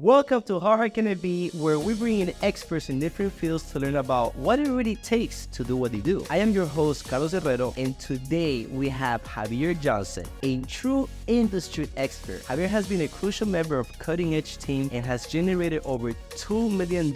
Welcome to How Hard Can It Be, where we bring in experts in different fields to learn about what it really takes to do what they do. I am your host, Carlos Herrero, and today we have Javier Johnson, a true industry expert. Javier has been a crucial member of cutting-edge team and has generated over $2 million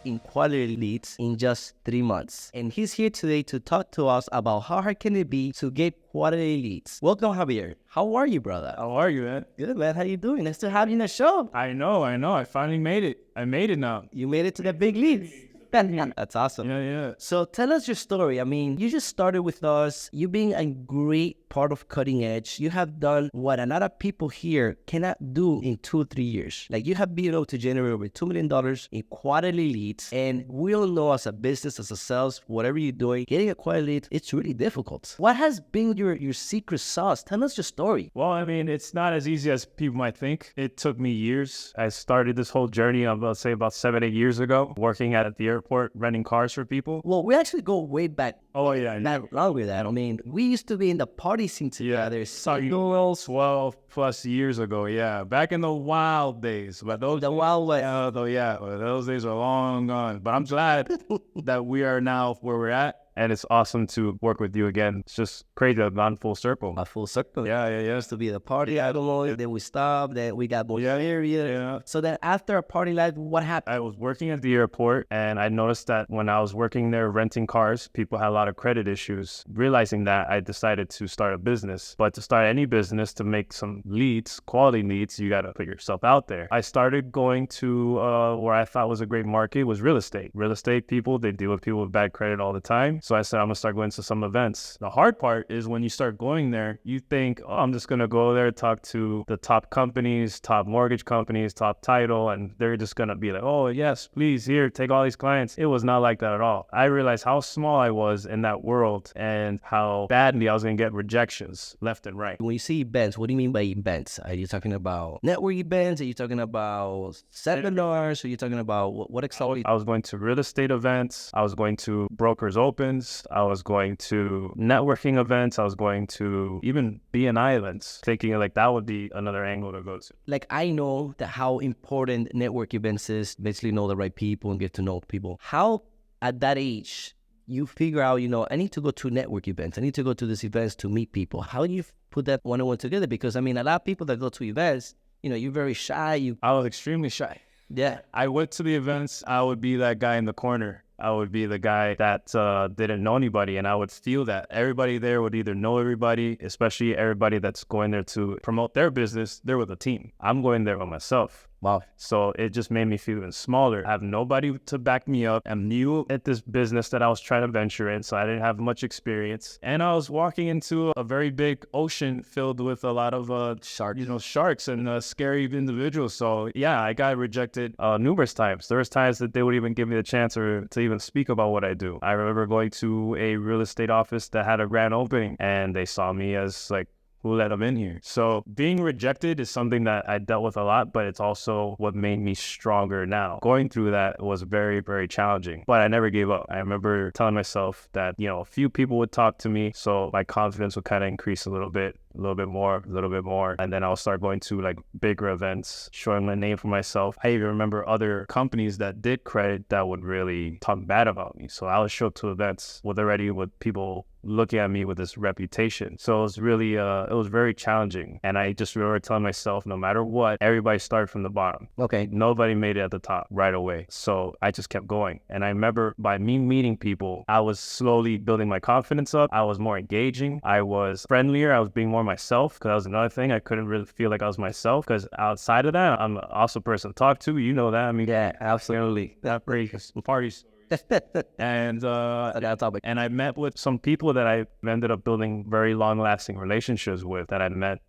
in quality leads in just 3 months. And he's here today to talk to us about how hard can it be to get quality leads. Welcome, Javier. How are you, brother? How are you, man? Good, man. How you doing? Nice to have you in the show. I know. I finally made it. I made it now. You made it to the big leads. That's awesome. Yeah. So tell us your story. I mean, you just started with us. You being a great part of Cutting Edge. You have done what a lot of people here cannot do in 2 or 3 years. Like you have been able to generate over $2 million in quality leads. And we all know as a business, as a sales, whatever you're doing, getting a quality lead, it's really difficult. What has been your secret sauce? Tell us your story. Well, I mean, it's not as easy as people might think. It took me years. I started this whole journey, let's say about 7, 8 years ago, working at the airport, renting cars for people. Well, we actually go way back. Oh, yeah. Not wrong with that. I mean, we used to be in the party scene together. Yeah. So 12 plus years ago, yeah. Back in the wild days. But those the wild west. Those days are long gone. But I'm glad that we are now where we're at. And it's awesome to work with you again. It's just crazy to have gone full circle. A full circle. Yeah. Used to be the party. I don't know. Then we stopped. Then we got more area. Yeah. So then after a party life, what happened? I was working at the airport, and I noticed that when I was working there renting cars, people had a lot of credit issues. Realizing that, I decided to start a business. But to start any business, to make some leads, quality leads, you got to put yourself out there. I started going to where I thought was a great market was real estate. Real estate people, they deal with people with bad credit all the time. So I said, I'm going to start going to some events. The hard part is when you start going there, you think, oh, I'm just going to go there, talk to the top companies, top mortgage companies, top title, and they're just going to be like, oh, yes, please, here, take all these clients. It was not like that at all. I realized how small I was in that world and how badly I was going to get rejections left and right. When you see events, what do you mean by events? Are you talking about network events? Are you talking about seminars? Are you talking about what exactly? I was going to real estate events. I was going to brokers opens. I was going to networking events. I was going to even BNI events, thinking like that would be another angle to go to. Like I know that how important network events is, basically know the right people and get to know people. How at that age you figure out, I need to go to network events. I need to go to these events to meet people. How do you put that one-on-one together? Because I mean, a lot of people that go to events, you're very shy. I was extremely shy. Yeah. I went to the events. I would be that guy in the corner. I would be the guy that didn't know anybody, and I would feel that everybody there would either know everybody, especially everybody that's going there to promote their business. They're with a team. I'm going there by myself. Wow. So it just made me feel even smaller. I have nobody to back me up. I'm new at this business that I was trying to venture in, so I didn't have much experience. And I was walking into a very big ocean filled with a lot of sharks and scary individuals. So yeah, I got rejected numerous times. There was times that they would even give me the chance to even speak about what I do. I remember going to a real estate office that had a grand opening, and they saw me as like, who let them in here? So being rejected is something that I dealt with a lot, but it's also what made me stronger now. Going through that was very, very challenging, but I never gave up. I remember telling myself that, a few people would talk to me, so my confidence would kind of increase a little bit more. And then I'll start going to like bigger events, showing my name for myself. I even remember other companies that did credit that would really talk bad about me. So I would show up to events with people looking at me with this reputation. So it was really, it was very challenging. And I just remember telling myself, no matter what, everybody started from the bottom. Okay. Nobody made it at the top right away. So I just kept going. And I remember by me meeting people, I was slowly building my confidence up. I was more engaging. I was friendlier. I was being more myself, because that was another thing. I couldn't really feel like I was myself, because outside of that, I'm an awesome person to talk to. You know that. I mean, yeah, absolutely. That breaks parties. And I met with some people that I ended up building very long-lasting relationships with, that I met,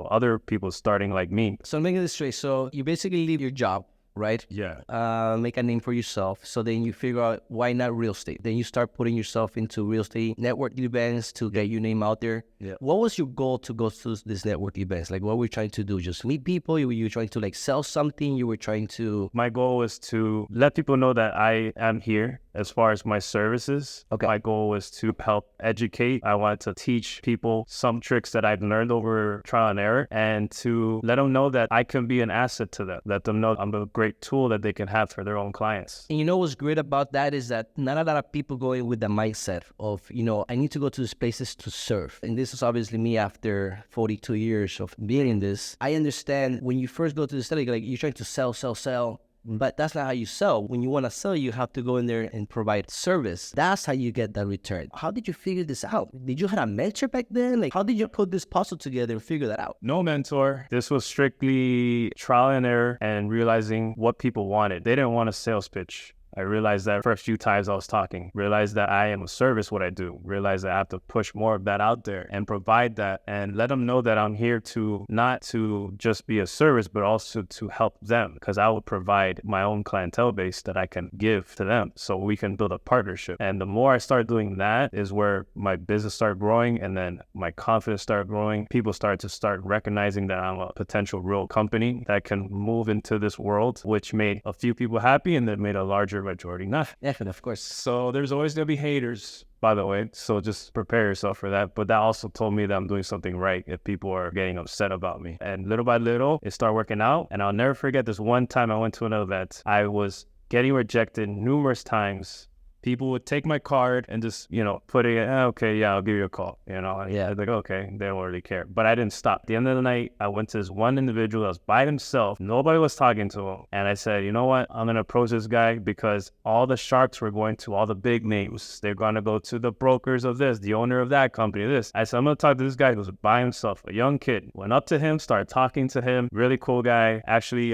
other people starting like me. So making this straight, so you basically leave your job, right? Yeah. Make a name for yourself. So then you figure out, why not real estate? Then you start putting yourself into real estate network events to get your name out there. Yeah. What was your goal to go to these network events? Like, what were you trying to do? Just meet people? You were trying to like sell something? You were trying to... My goal was to let people know that I am here. As far as my services, my goal was to help educate. I wanted to teach people some tricks that I've learned over trial and error, and to let them know that I can be an asset to them. Let them know I'm a great tool that they can have for their own clients. And you know what's great about that is that not a lot of people go in with the mindset of, I need to go to these places to serve. And this is obviously me after 42 years of being in this. I understand when you first go to the study, like you're trying to sell. But that's not how you sell. When you want to sell, you have to go in there and provide service. That's how you get that return. How did you figure this out? Did you have a mentor back then? Like, how did you put this puzzle together and figure that out? No mentor. This was strictly trial and error and realizing what people wanted. They didn't want a sales pitch. I realized that first few times I was talking, realized that I am a service what I do, realized that I have to push more of that out there and provide that and let them know that I'm here to not to just be a service, but also to help them, because I will provide my own clientele base that I can give to them so we can build a partnership. And the more I start doing that is where my business started growing, and then my confidence started growing. People started to start recognizing that I'm a potential real company that can move into this world, which made a few people happy and then made a larger majority not. Yeah, of course. So there's always going to be haters, by the way. So just prepare yourself for that. But that also told me that I'm doing something right if people are getting upset about me. And little by little, it started working out. And I'll never forget this one time I went to an event. I was getting rejected numerous times. People would take my card and just, put it, okay, yeah, I'll give you a call. And I was like, okay, they don't really care. But I didn't stop. At the end of the night, I went to this one individual that was by himself. Nobody was talking to him. And I said, you know what? I'm going to approach this guy because all the sharks were going to all the big names. They're going to go to the brokers of this, the owner of that company, this. I said, I'm going to talk to this guy who was by himself, a young kid. Went up to him, started talking to him. Really cool guy. Actually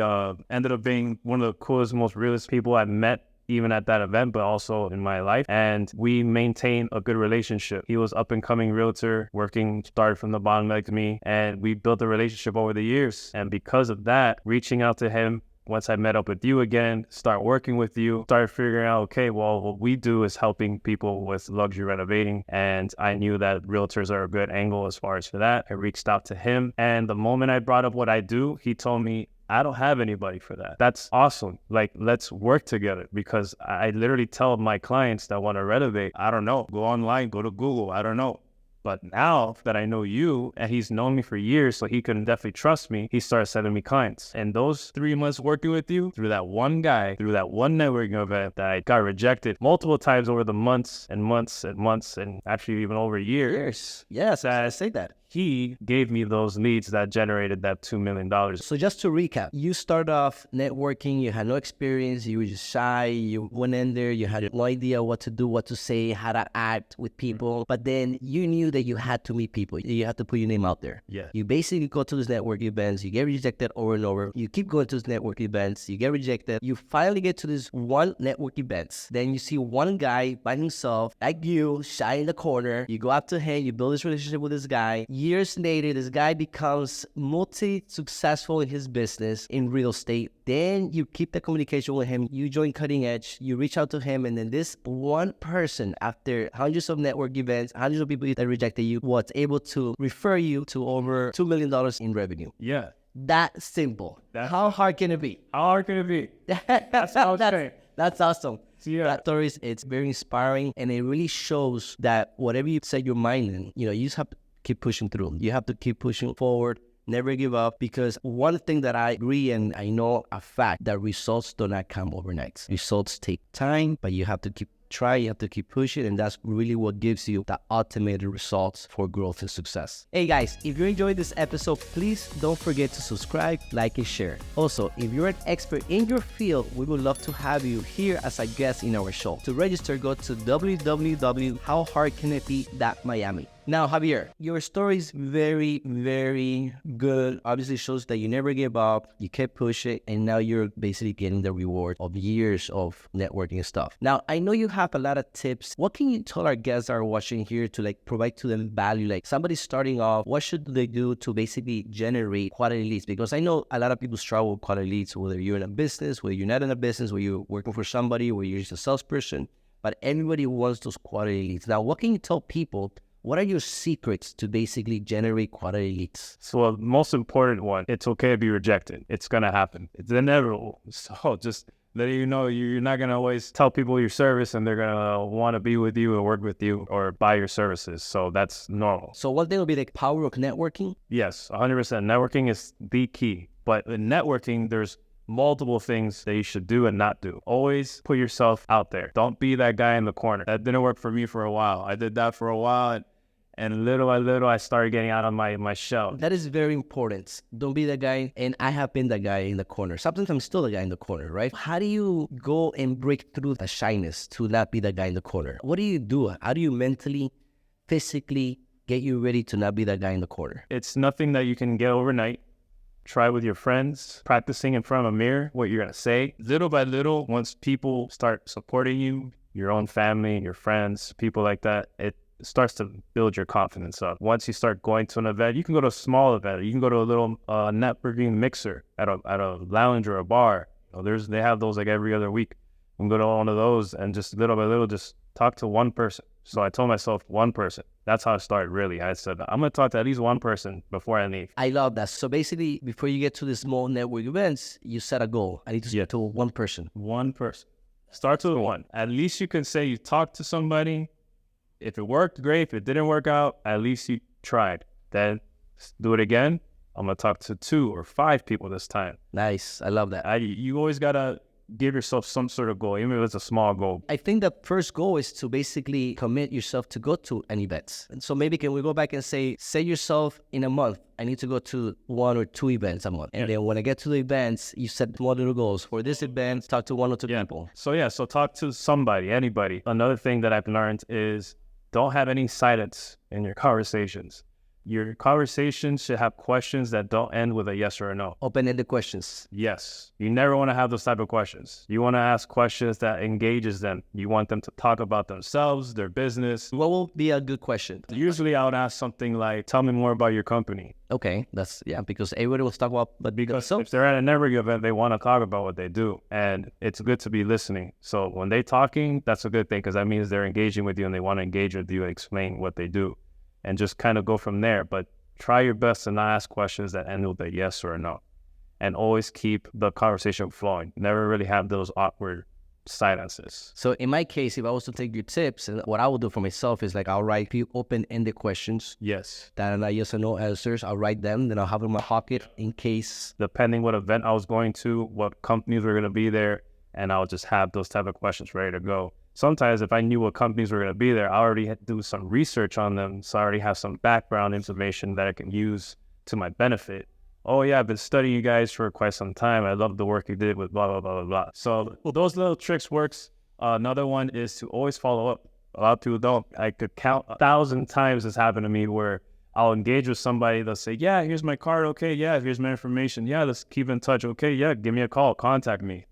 ended up being one of the coolest, most realest people I've met, even at that event, but also in my life. And we maintained a good relationship. He was up and coming realtor, started from the bottom like me, and we built a relationship over the years. And because of that, reaching out to him, once I met up with you again, start working with you, started figuring out, okay, well, what we do is helping people with luxury renovating. And I knew that realtors are a good angle as far as for that. I reached out to him. And the moment I brought up what I do, he told me, I don't have anybody for that. That's awesome. Like, let's work together, because I literally tell my clients that want to renovate, I don't know, go online, go to Google, I don't know. But now that I know you, and he's known me for years, so he can definitely trust me, he started sending me clients. And those 3 months working with you, through that one guy, through that one networking event that I got rejected multiple times over the months and months and months, and actually even over years. Yes, I say that. He gave me those leads that generated that $2 million. So just to recap, you started off networking, you had no experience, you were just shy, you went in there, you had no idea what to do, what to say, how to act with people, but then you knew that you had to meet people, you had to put your name out there. Yeah. You basically go to these network events, you get rejected over and over, you keep going to these network events, you get rejected, you finally get to this one network event, then you see one guy by himself, like you, shy in the corner, you go up to him, you build this relationship with this guy. Years later, this guy becomes multi-successful in his business in real estate. Then you keep the communication with him. You join Cutting Edge. You reach out to him. And then this one person, after hundreds of network events, hundreds of people that rejected you, was able to refer you to over $2 million in revenue. Yeah. That simple. How hard can it be? How hard can it be? That's awesome. Yeah. That story it's very inspiring, and it really shows that whatever you set your mind in, you just have to keep pushing through. You have to keep pushing forward, never give up, because one thing that I agree and I know a fact, that results do not come overnight. Results take time, but you have to keep trying, you have to keep pushing, and that's really what gives you the ultimate results for growth and success. Hey guys, if you enjoyed this episode, please don't forget to subscribe, like, and share. Also, if you're an expert in your field, we would love to have you here as a guest in our show. To register, go to www.howhardcanitbe.miami. Now, Javier, your story is very, very good. Obviously shows that you never gave up, you kept pushing, and now you're basically getting the reward of years of networking and stuff. Now, I know you have a lot of tips. What can you tell our guests that are watching here to provide to them value? Like somebody starting off, what should they do to basically generate quality leads? Because I know a lot of people struggle with quality leads, whether you're in a business, whether you're not in a business, whether you're working for somebody, whether you're just a salesperson, but everybody wants those quality leads. Now, what can you tell people? What are your secrets to basically generate quality leads? So the most important one, it's okay to be rejected. It's going to happen. It's inevitable. So just letting you know you're not going to always tell people your service and they're going to want to be with you and work with you or buy your services. So that's normal. So one thing will be the power of networking. Yes, 100%. Networking is the key. But in networking, there's multiple things that you should do and not do. Always put yourself out there. Don't be that guy in the corner. That didn't work for me for a while. I did that for a while, and little by little, I started getting out of my shell. That is very important. Don't be that guy. And I have been that guy in the corner. Sometimes I'm still the guy in the corner, right? How do you go and break through the shyness to not be that guy in the corner? What do you do? How do you mentally, physically get you ready to not be that guy in the corner? It's nothing that you can get overnight. Try with your friends, practicing in front of a mirror what you're going to say. Little by little, once people start supporting you, your own family, your friends, people like that, it starts to build your confidence up. Once you start going to an event, you can go to a small event. You can go to a little networking mixer at a lounge or a bar. You know, they have those like every other week. You can go to one of those and just little by little, just talk to one person. So I told myself one person. That's how I started, really. I said, I'm going to talk to at least one person before I leave. I love that. So basically, before you get to the small network events, you set a goal. I need to speak to one person. One person. Start with one. At least you can say you talked to somebody. If it worked, great. If it didn't work out, at least you tried. Then do it again. I'm going to talk to 2 or 5 people this time. Nice. I love that. You always got to give yourself some sort of goal, even if it's a small goal. I think the first goal is to basically commit yourself to go to an event. And so maybe can we go back and say yourself in a month, I need to go to 1 or 2 events a month. And then when I get to the events, you set more little goals. For this event, talk to 1 or 2 people. So talk to somebody, anybody. Another thing that I've learned is don't have any silence in your conversations. Your conversations should have questions that don't end with a yes or a no. Open-ended questions. Yes. You never want to have those type of questions. You want to ask questions that engages them. You want them to talk about themselves, their business. What will be a good question? Usually I would ask something like, tell me more about your company. Okay, because everybody will talk about because if they're at a networking event, they want to talk about what they do. And it's good to be listening. So when they're talking, that's a good thing because that means they're engaging with you and they want to engage with you and explain what they do. And just kind of go from there. But try your best to not ask questions that end with a yes or a no. And always keep the conversation flowing. Never really have those awkward silences. So in my case, if I was to take your tips, and what I will do for myself is like I'll write a few open-ended questions. Yes. That are not yes or no answers. I'll write them, then I'll have them in my pocket in case. Depending what event I was going to, what companies were going to be there, and I'll just have those type of questions ready to go. Sometimes if I knew what companies were going to be there, I already had to do some research on them. So I already have some background information that I can use to my benefit. Oh yeah, I've been studying you guys for quite some time. I love the work you did with blah, blah, blah, blah, blah. So those little tricks works. Another one is to always follow up. A lot of people don't. I could count 1,000 times this happened to me where I'll engage with somebody. They'll say, yeah, here's my card. Okay, yeah, here's my information. Yeah, let's keep in touch. Okay, yeah, give me a call. Contact me.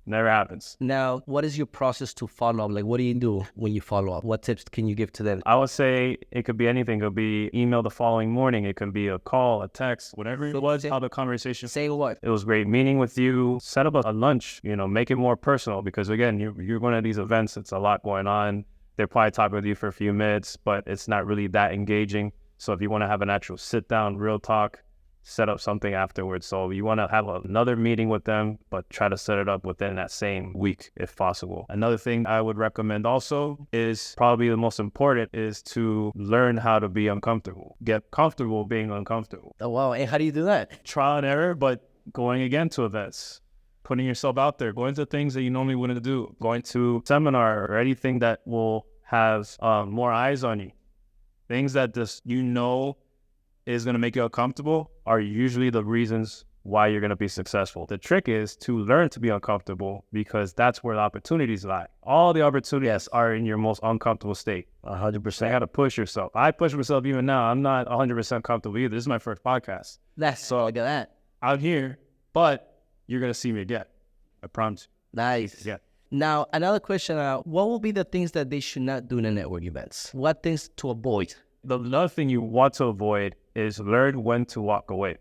Never happens. Now, what is your process to follow up? Like, what do you do when you follow up? What tips can you give to them? I would say it could be anything. It could be email the following morning. It could be a call, a text, whatever it was, how the conversation. Saying what? It was great meeting with you. Set up a lunch, make it more personal because, again, you're going to these events. It's a lot going on. They're probably talking with you for a few minutes, but it's not really that engaging. So if you want to have an actual sit down, real talk, set up something afterwards. So you want to have another meeting with them, but try to set it up within that same week if possible. Another thing I would recommend also is probably the most important is to learn how to be uncomfortable. Get comfortable being uncomfortable. Oh, wow. And how do you do that? Trial and error, but going again to events, putting yourself out there, going to things that you normally wouldn't do, going to seminar or anything that will have more eyes on you. Things that just is going to make you uncomfortable are usually the reasons why you're going to be successful. The trick is to learn to be uncomfortable because that's where the opportunities lie. All the opportunities are in your most uncomfortable state. 100%. You got to push yourself. I push myself even now. I'm not 100% comfortable either. This is my first podcast. Look at that. I'm here, but you're going to see me again. I promise you. Nice. Yeah. Now, another question. What will be the things that they should not do in the network events? What things to avoid? Another thing you want to avoid is learn when to walk away.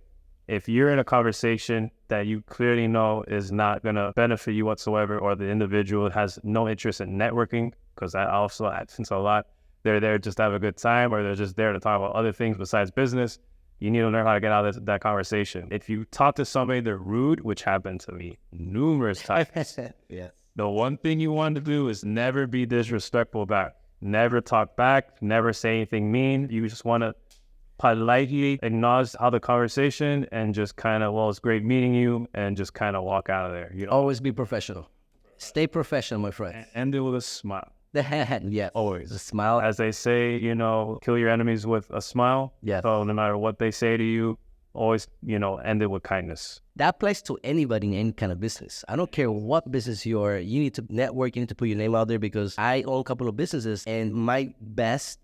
If you're in a conversation that you clearly know is not going to benefit you whatsoever, or the individual has no interest in networking, because that also happens a lot. They're there just to have a good time, or they're just there to talk about other things besides business. you need to learn how to get out of that conversation. If you talk to somebody, they're rude, which happened to me numerous times. Yes. The one thing you want to do is never be disrespectful back. Never talk back. Never say anything mean. You just want to politely acknowledge how the conversation and just kind of, well, it's great meeting you, and just kind of walk out of there. You know? Always be professional. Stay professional, my friend. End it with a smile. Yeah, always a smile. As they say, you know, kill your enemies with a smile. Yeah. So no matter what they say to you, always, you know, end it with kindness. That applies to anybody in any kind of business. I don't care what business you are. You need to network. You need to put your name out there, because I own a couple of businesses, and my best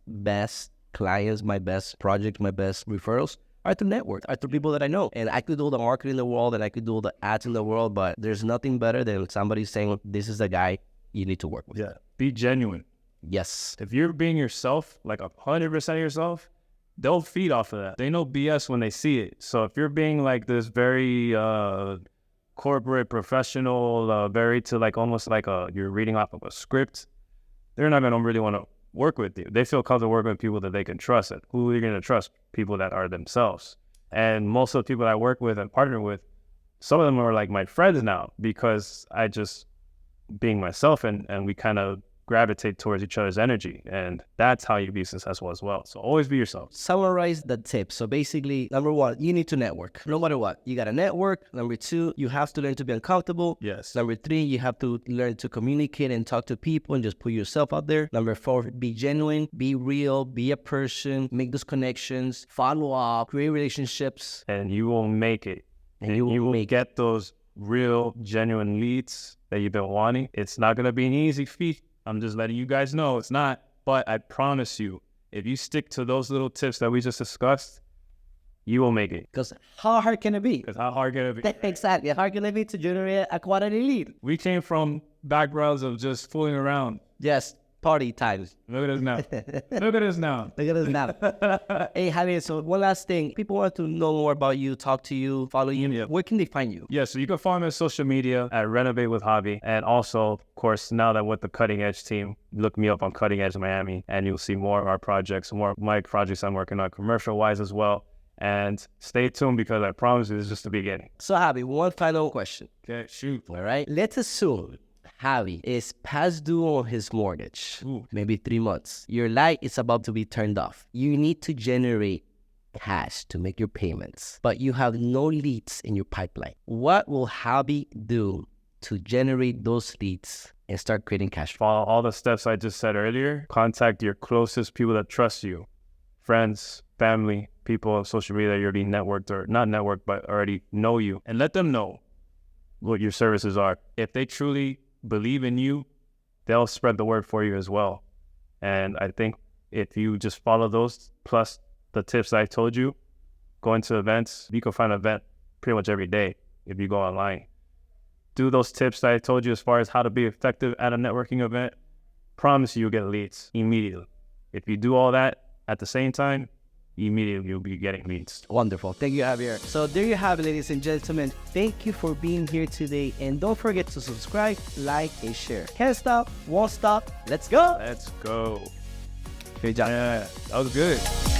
clients, my best projects, my best referrals are through network, are through people that I know. And I could do all the marketing in the world, and I could do all the ads in the world, but there's nothing better than somebody saying, this is the guy you need to work with. Yeah. Be genuine. Yes. If you're being yourself, like 100% yourself, they'll feed off of that. They know BS when they see it. So if you're being like this very corporate, professional, very to like almost like you're reading off of a script, they're not going to really want to work with you. They feel comfortable working with people that they can trust. And who are you going to trust? People that are themselves. And most of the people I work with and partner with, some of them are like my friends now, because I just being myself, and we kind of gravitate towards each other's energy, and that's how you be successful as well. So always be yourself. Summarize the tips. So basically, number one, you need to network. No matter what, you got to network. Number two, you have to learn to be uncomfortable. Yes. Number three, you have to learn to communicate and talk to people and just put yourself out there. Number four, be genuine, be real, be a person, make those connections, follow up, create relationships. And you will make it. And you will get those real, genuine leads that you've been wanting. It's not going to be an easy feat. I'm just letting you guys know it's not. But I promise you, if you stick to those little tips that we just discussed, you will make it. Because how hard can it be? Because how hard can it be? Exactly. How hard can it be to generate a quality lead? We came from backgrounds of just fooling around. Yes. Party times. Look at us now. Look at us now. Look at us now. Hey, Javier, so one last thing. People want to know more about you, talk to you, follow you. Yeah. Where can they find you? Yeah, so you can follow me on social media at Renovate with Javi. And also, of course, now that with the Cutting Edge team, look me up on Cutting Edge Miami, and you'll see more of our projects, more of my projects I'm working on commercial-wise as well. And stay tuned, because I promise you, this is just the beginning. So, Javi, one final question. Okay, shoot. All right. Let's assume Javi is past due on his mortgage, maybe 3 months. Your light is about to be turned off. You need to generate cash to make your payments, but you have no leads in your pipeline. What will Javi do to generate those leads and start creating cash flow? Follow all the steps I just said earlier. Contact your closest people that trust you. Friends, family, people on social media that you're being networked, or not networked, but already know you. And let them know what your services are. If they truly believe in you, they'll spread the word for you as well. And I think if you just follow those, plus the tips I told you, going to events, you can find an event pretty much every day if you go online. Do those tips that I told you as far as how to be effective at a networking event. Promise you'll get leads immediately. If you do all that at the same time, immediately you'll be getting leads. Wonderful. Thank you, Javier. So there you have it, ladies and gentlemen. Thank you for being here today. And don't forget to subscribe, like, and share. Can't stop, won't stop. Let's go. Let's go. Great job. Yeah, that was good.